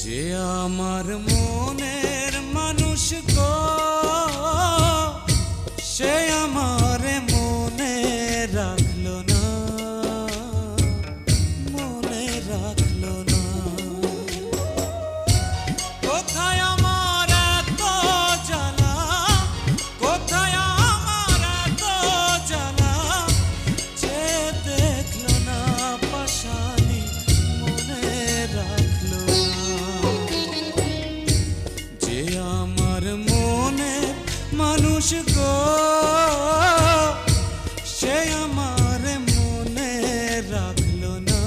যে আমার মনের মানুষ গো, সে আমারে মনে রাখলো না, মনে রাখলো না। কোথায় আমার এত জ্বালা, কোথায় আমার এত জ্বালা, যে দেখলো না পাশানি মনে রাখলো না। যে আমার মনে মানুষ গো, সে আমার মনে রাখলো না,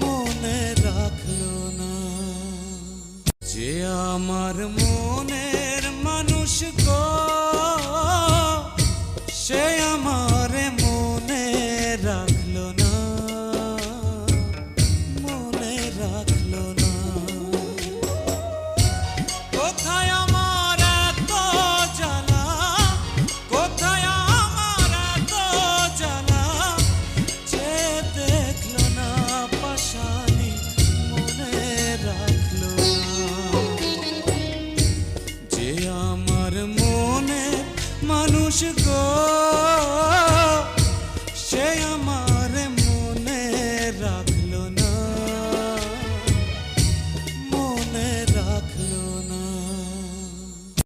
মনে রাখলো না। যে আমার মনের মানুষ গো, সে আমার মনে রাখলো না, মনে রাখলো না। কোথায় আমার এত জ্বালা, কোথায় আমার এত জ্বালা, যে দেখলো না পাশানি মনে রাখলো না। যে আমার মনে মানুষ গো, সে আমার